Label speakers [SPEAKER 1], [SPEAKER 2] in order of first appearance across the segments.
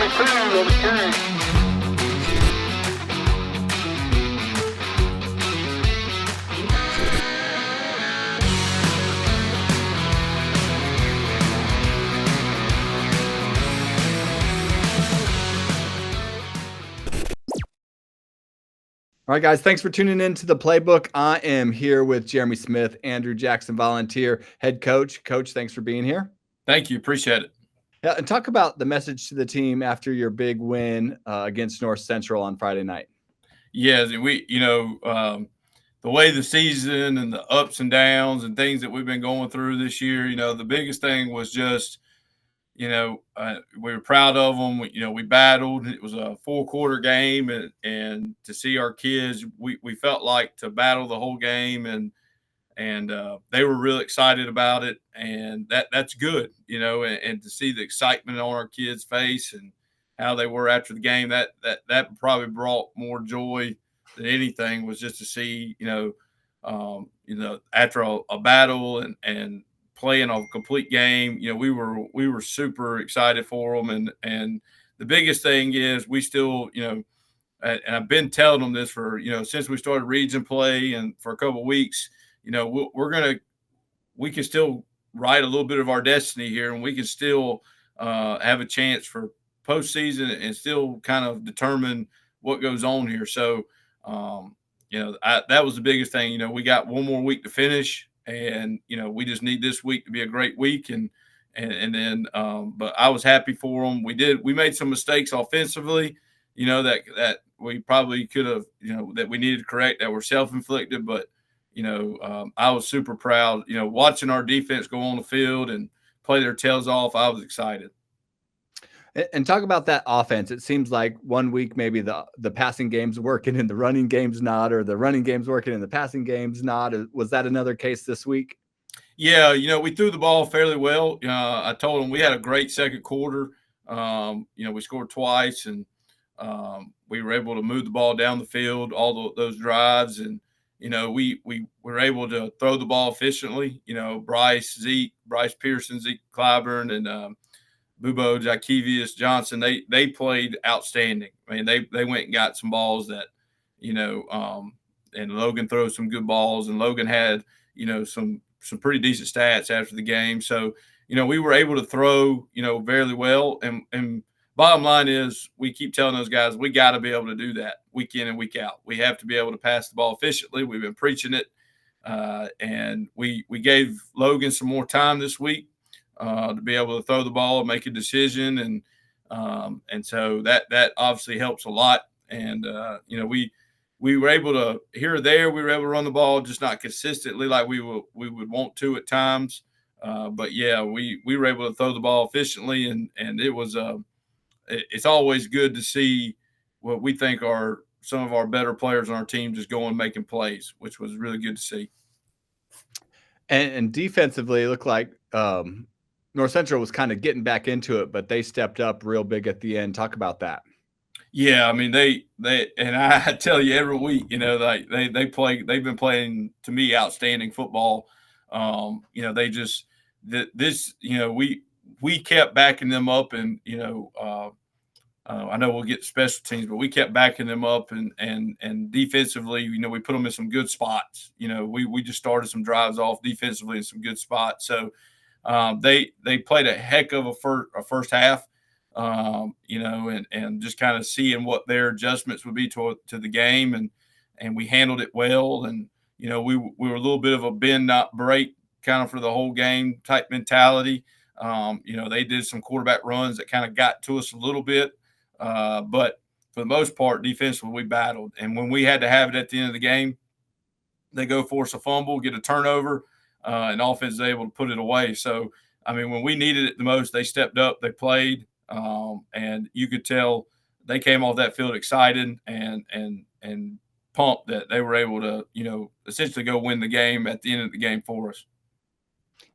[SPEAKER 1] 22 on the carry.
[SPEAKER 2] All right, guys, thanks for tuning in to the Playbook. I am here with Jeremy Smith, Andrew Jackson, volunteer head coach. Coach, thanks for being here.
[SPEAKER 3] Thank you. Appreciate it.
[SPEAKER 2] Yeah, and talk about the message to the team after your big win against North Central on Friday night.
[SPEAKER 3] Yeah, the way the season and the ups and downs and things that we've been going through this year, the biggest thing was just, we were proud of them. We battled. It was a 4-quarter game, and to see our kids, we felt like to battle the whole game, and they were really excited about it, and that's good, and to see the excitement on our kids' face and how they were after the game, that probably brought more joy than anything, was just to see, after a battle and playing a complete game, we were super excited for them, and the biggest thing is we still, and I've been telling them this for since we started region play and for a couple of weeks, we can still write a little bit of our destiny here, and we can still have a chance for postseason and still kind of determine what goes on here. So, that was the biggest thing. We got one more week to finish, and we just need this week to be a great week, and then but I was happy for them. We made some mistakes offensively, that we probably could have, that we needed to correct, that were self-inflicted, but I was super proud, watching our defense go on the field and play their tails off. I was excited.
[SPEAKER 2] And talk about that offense. It seems like one week maybe the passing game's working and the running game's not, or the running game's working and the passing game's not. Was that another case this week?
[SPEAKER 3] Yeah, we threw the ball fairly well. I told them we had a great second quarter. We scored twice, and we were able to move the ball down the field, those drives, and we were able to throw the ball efficiently. Bryce Pearson, Zeke Clyburn, and Bubo, Jakevius Johnson, they played outstanding. I mean, they went and got some balls that, and Logan threw some good balls, and Logan had, some pretty decent stats after the game. So, we were able to throw, very well. And bottom line is, we keep telling those guys, we got to be able to do that week in and week out. We have to be able to pass the ball efficiently. We've been preaching it. And we gave Logan some more time this week to be able to throw the ball and make a decision. And so that obviously helps a lot. And, we were able to, here or there, we were able to run the ball, just not consistently like we would want to at times. But yeah, we were able to throw the ball efficiently, and it was it's always good to see what we think are some of our better players on our team just going and making plays, which was really good to see.
[SPEAKER 2] And defensively, it looked like North Central was kind of getting back into it, but they stepped up real big at the end. Talk about that.
[SPEAKER 3] Yeah, I mean they and I tell you every week, like they've been playing, to me, outstanding football. They just we kept backing them up, and I know we'll get special teams, but we kept backing them up, and defensively, we put them in some good spots. We just started some drives off defensively in some good spots. So they played a heck of a first half. And just kind of seeing what their adjustments would be to the game, and we handled it well. And we were a little bit of a bend not break kind of for the whole game type mentality. They did some quarterback runs that kind of got to us a little bit, but for the most part, defensively, we battled. And when we had to have it at the end of the game, they go force a fumble, get a turnover, and offense is able to put it away. So, I mean, when we needed it the most, they stepped up, they played. And you could tell they came off that field excited and pumped that they were able to, essentially go win the game at the end of the game for us.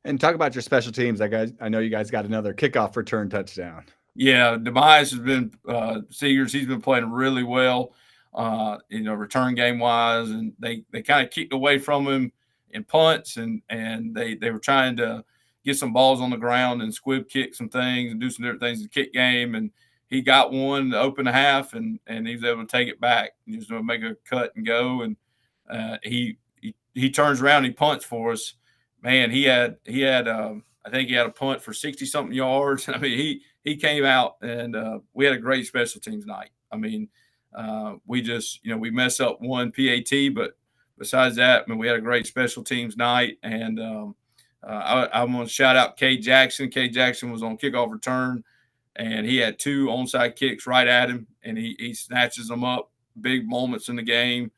[SPEAKER 2] And talk about your special teams. I know you guys got another kickoff return touchdown.
[SPEAKER 3] Yeah, Demise has been Seegers. He's been playing really well, return game wise, and they kind of kicked away from him in punts, and they were trying to get some balls on the ground and squib kick some things and do some different things in the kick game. And, he got one to open the half, and he was able to take it back. He was going to make a cut and go, and he turns around, and he punts for us. Man, he had I think he had a punt for 60 something yards. I mean, he came out, and we had a great special teams night. I mean, we just we mess up one PAT, but besides that, I mean, we had a great special teams night, and I'm going to shout out K Jackson. K Jackson was on kickoff return, and he had two onside kicks right at him, and he snatches them up. Big moments in the game.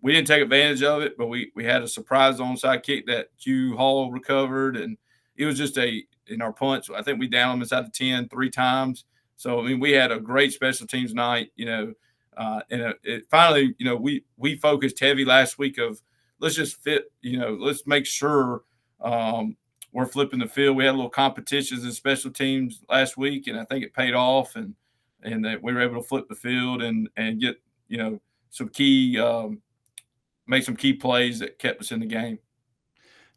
[SPEAKER 3] We didn't take advantage of it, but we had a surprise onside kick that Q Hall recovered, and it was just in our punts. I think we downed them inside the 10 3 times. So I mean, we had a great special teams night. And it finally, we focused heavy last week of let's just fit. Let's make sure we're flipping the field. We had a little competitions in special teams last week, and I think it paid off, and that we were able to flip the field and get some key make some key plays that kept us in the game.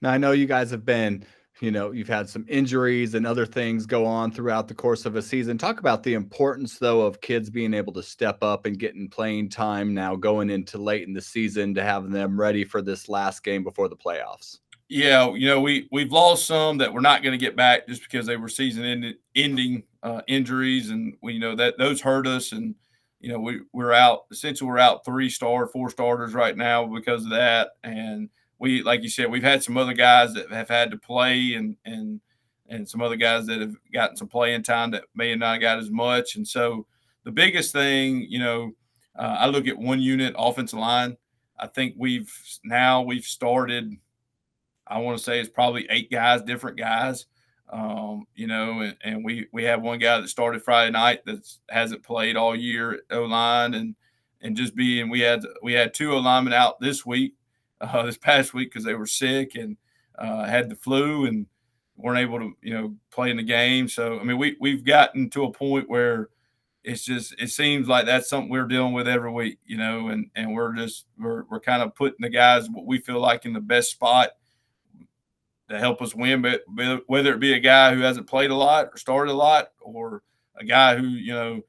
[SPEAKER 2] Now, I know you guys have been, you've had some injuries and other things go on throughout the course of a season. Talk about the importance, though, of kids being able to step up and getting playing time now going into late in the season to have them ready for this last game before the playoffs.
[SPEAKER 3] Yeah, we've lost some that we're not going to get back just because they were ending injuries, and we that those hurt us, and we're out. Essentially, we're out 4 starters right now because of that, and we, like you said, we've had some other guys that have had to play, and some other guys that have gotten some playing time that may have not got as much, and so the biggest thing, I look at one unit offensive line. I think we've started. I want to say it's probably 8 guys, different guys. And we have one guy that started Friday night that hasn't played all year at O line, and just being we had 2 O linemen out this week, this past week because they were sick and had the flu and weren't able to play in the game. So I mean we've gotten to a point where it seems like that's something we're dealing with every week, and we're kind of putting the guys what we feel like in the best spot to help us win, but whether it be a guy who hasn't played a lot or started a lot, or a guy who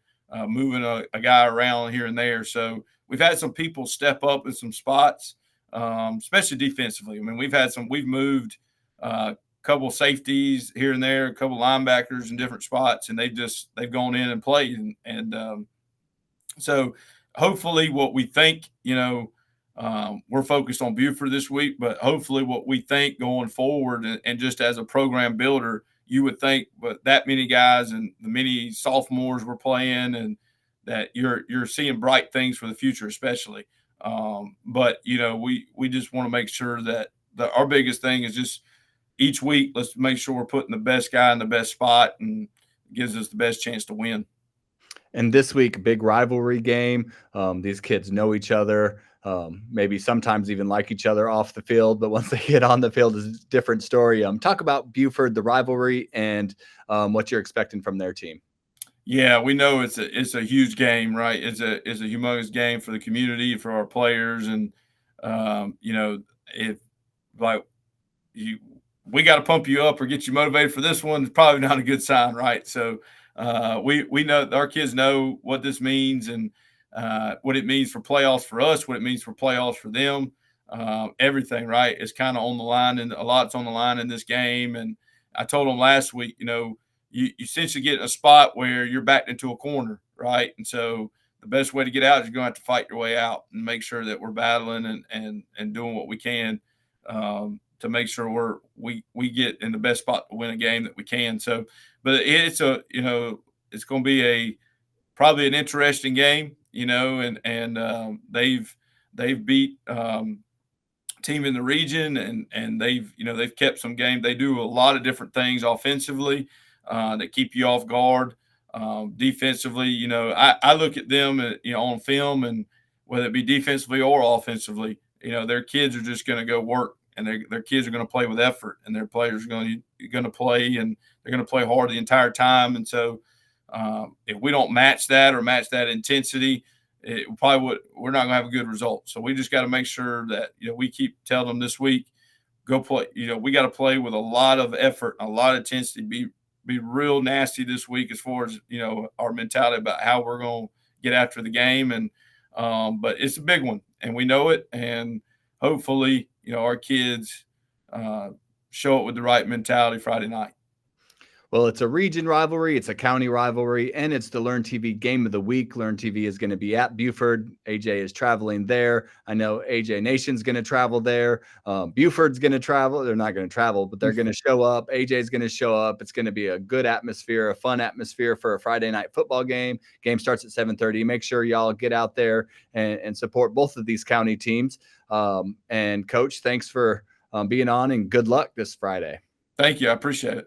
[SPEAKER 3] moving a guy around here and there. So we've had some people step up in some spots, especially defensively. I mean, we've moved a couple safeties here and there, a couple linebackers in different spots, and they've gone in and played, and so hopefully what we think, we're focused on Buford this week, but hopefully what we think going forward, and just as a program builder, you would think, but that many guys and the many sophomores we're playing, and that you're seeing bright things for the future, especially. But we just want to make sure that our biggest thing is just each week, let's make sure we're putting the best guy in the best spot, and gives us the best chance to win.
[SPEAKER 2] And this week, big rivalry game. These kids know each other, maybe sometimes even like each other off the field, but once they get on the field, it's a different story. Talk about Buford, the rivalry, and what you're expecting from their team.
[SPEAKER 3] Yeah, we know it's a huge game, right? It's a humongous game for the community, for our players, and if like you, we got to pump you up or get you motivated for this one. It's probably not a good sign, right? So we know our kids know what this means, and what it means for playoffs for us, what it means for playoffs for them. Everything, right, is kind of on the line, and a lot's on the line in this game. And I told them last week, you essentially get in a spot where you're backed into a corner, right? And so the best way to get out is you're going to have to fight your way out and make sure that we're battling and doing what we can to make sure we get in the best spot to win a game that we can. So, but it's going to be probably an interesting game, and they've beat team in the region, and they've kept some game. They do a lot of different things offensively that keep you off guard. Defensively, I look at them, on film, and whether it be defensively or offensively, their kids are just going to go work, and their kids are going to play with effort, and their players are going to play, and they're going to play hard the entire time. And so, if we don't match that or match that intensity, we're not going to have a good result. So we just got to make sure that we keep telling them this week, go play. We got to play with a lot of effort, a lot of intensity, be real nasty this week as far as our mentality about how we're going to get after the game. And but it's a big one, and we know it. And hopefully, our kids show it with the right mentality Friday night.
[SPEAKER 2] Well, it's a region rivalry, it's a county rivalry, and it's the Learn TV Game of the Week. Learn TV is going to be at Buford. AJ is traveling there. I know AJ Nation's going to travel there. Buford's going to travel. They're not going to travel, but they're going to show up. AJ's going to show up. It's going to be a good atmosphere, a fun atmosphere for a Friday night football game. Game starts at 7:30. Make sure y'all get out there and support both of these county teams. And Coach, thanks for being on, and good luck this Friday.
[SPEAKER 3] Thank you. I appreciate it.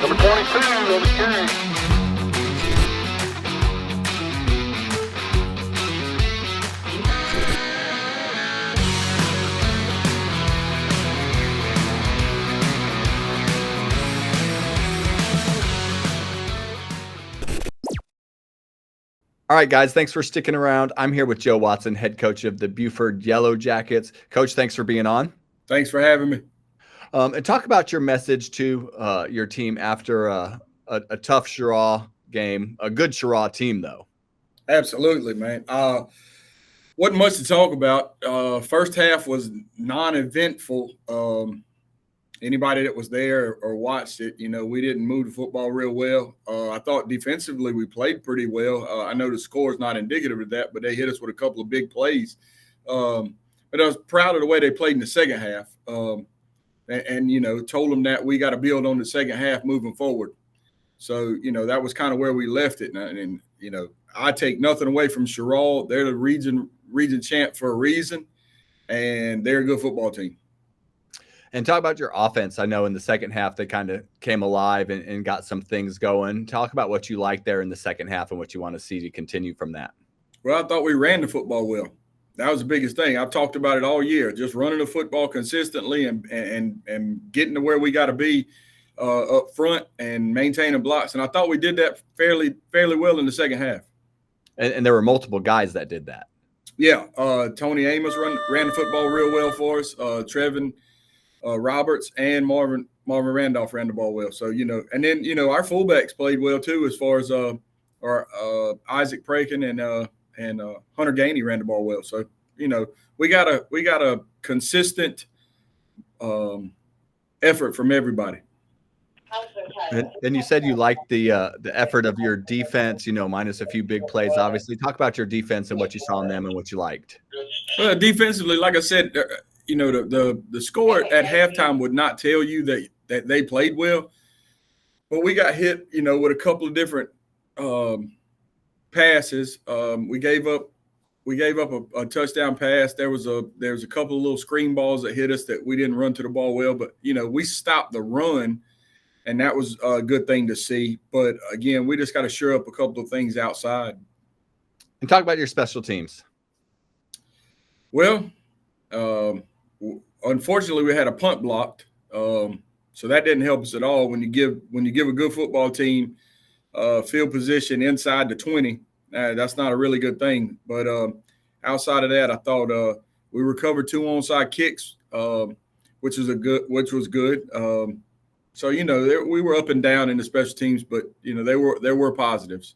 [SPEAKER 1] Number 22 on the carry.
[SPEAKER 2] All right, guys, thanks for sticking around. I'm here with Joe Watson, head coach of the Buford Yellow Jackets. Coach, thanks for being on.
[SPEAKER 4] Thanks for having me.
[SPEAKER 2] And talk about your message to your team after a tough Cheraw game, a good Cheraw team, though.
[SPEAKER 4] Absolutely, man. Wasn't much to talk about. First half was non-eventful. Anybody that was there or watched it, we didn't move the football real well. I thought defensively we played pretty well. I know the score is not indicative of that, but they hit us with a couple of big plays. But I was proud of the way they played in the second half. And told them that we got to build on the second half moving forward. So, that was kind of where we left it. And I take nothing away from Cheraw. They're the region champ for a reason, and they're a good football team.
[SPEAKER 2] And talk about your offense. I know in the second half they kind of came alive and got some things going. Talk about what you like there in the second half and what you want to see to continue from that.
[SPEAKER 4] Well, I thought we ran the football well. That was the biggest thing. I've talked about it all year, just running the football consistently and getting to where we got to be up front and maintaining blocks. And I thought we did that fairly well in the second half.
[SPEAKER 2] And there were multiple guys that did that.
[SPEAKER 4] Yeah. Tony Amos ran the football real well for us. Trevin Roberts and Marvin Randolph ran the ball well. So, and then, our fullbacks played well too, as far as our Isaac Praken and Hunter Gainey ran the ball well. So, we got a consistent effort from everybody.
[SPEAKER 2] And you said you liked the effort of your defense, minus a few big plays. Obviously, talk about your defense and what you saw in them and what you liked.
[SPEAKER 4] Defensively, like I said, the score at halftime would not tell you that they played well, but we got hit, with a couple of different passes. We gave up a touchdown pass. There was a couple of little screen balls that hit us that we didn't run to the ball well, but we stopped the run, and that was a good thing to see. But again, we just got to shore up a couple of things outside.
[SPEAKER 2] And talk about your special teams.
[SPEAKER 4] Well, unfortunately, we had a punt blocked, so that didn't help us at all. When you give a good football team field position inside the 20, that's not a really good thing. But outside of that, I thought we recovered 2 onside kicks, which was good. So we were up and down in the special teams, but there were positives.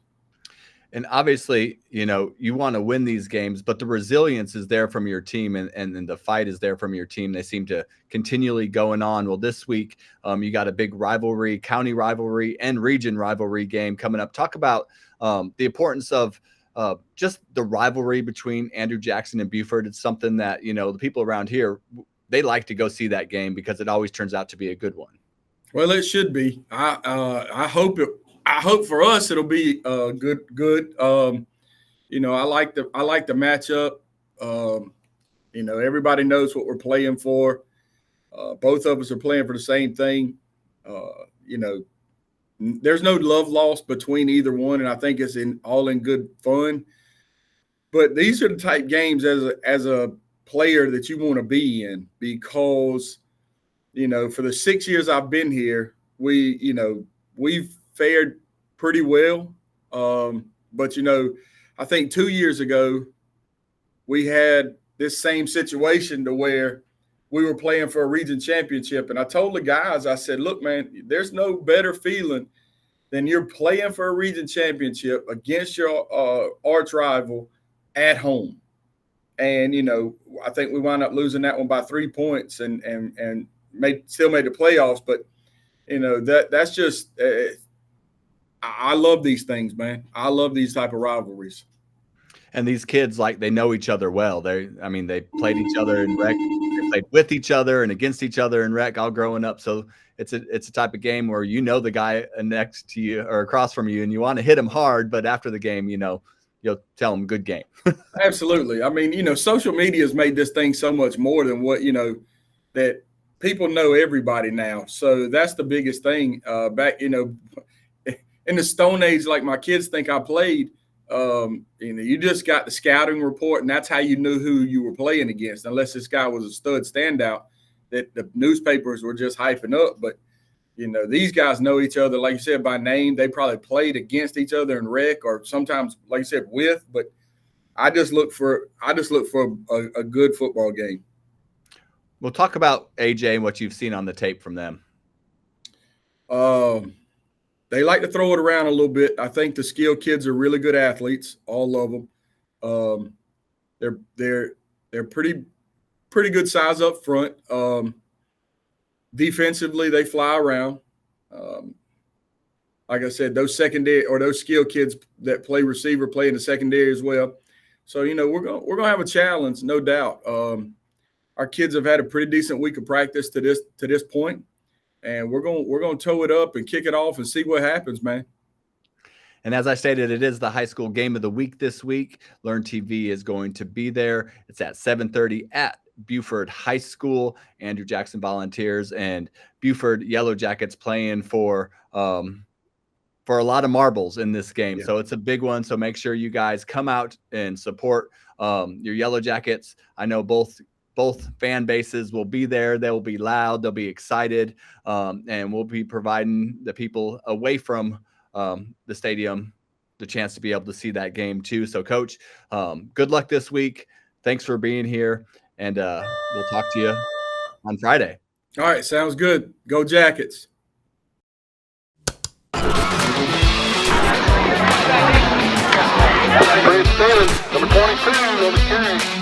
[SPEAKER 2] And obviously, you want to win these games, but the resilience is there from your team and the fight is there from your team. They seem to continually going on. Well, this week, you got a big rivalry, county rivalry and region rivalry game coming up. Talk about the importance of just the rivalry between Andrew Jackson and Buford. It's something that, the people around here, they like to go see that game because it always turns out to be a good one.
[SPEAKER 4] Well, it should be. I hope for us it'll be good. I like the matchup. Everybody knows what we're playing for. Both of us are playing for the same thing. There's no love lost between either one, and I think it's all in good fun. But these are the type games as a player that you want to be in because, for the 6 years I've been here, we've fared pretty well. But, I think 2 years ago, we had this same situation to where we were playing for a region championship. And I told the guys, I said, look, man, there's no better feeling than you're playing for a region championship against your arch rival at home. And, you know, I think we wound up losing that one by 3 points and still made the playoffs. But, you know, that's just I love these things, man. I love these type of rivalries.
[SPEAKER 2] And these kids, like, they know each other well. They played each other in rec. They played with each other and against each other in rec all growing up. So it's a type of game where you know the guy next to you or across from you, and you want to hit him hard. But after the game, you know, you'll tell him good game.
[SPEAKER 4] Absolutely. I mean, you know, social media has made this thing so much more than what, you know, that people know everybody now. So that's the biggest thing. Back, you know, in the Stone Age, like my kids think I played. You know, you just got the scouting report, and that's how you knew who you were playing against, unless this guy was a stud standout that the newspapers were just hyping up. But, you know, these guys know each other, like you said, by name. They probably played against each other in rec or sometimes, like you said, with. But I just look for a good football game.
[SPEAKER 2] We'll talk about AJ and what you've seen on the tape from them.
[SPEAKER 4] They like to throw it around a little bit. I think the skilled kids are really good athletes, all of them. They're pretty good size up front. Defensively, they fly around. Like I said, those secondary or those skilled kids that play receiver play in the secondary as well. So, you know, we're gonna have a challenge, no doubt. Our kids have had a pretty decent week of practice to this point. And we're going to toe it up and kick it off and see what happens, man.
[SPEAKER 2] And as I stated, it is the high school game of the week this week. Learn TV is going to be there. It's at 7:30 at Buford High School. Andrew Jackson Volunteers and Buford Yellow Jackets playing for a lot of marbles in this game. Yeah. So it's a big one. So make sure you guys come out and support your Yellow Jackets. I know both fan bases will be there. They'll be loud. They'll be excited. And we'll be providing the people away from the stadium the chance to be able to see that game too. So, Coach, good luck this week. Thanks for being here. And we'll talk to you on Friday.
[SPEAKER 4] All right. Sounds good. Go Jackets.
[SPEAKER 1] Number 22 on the carry.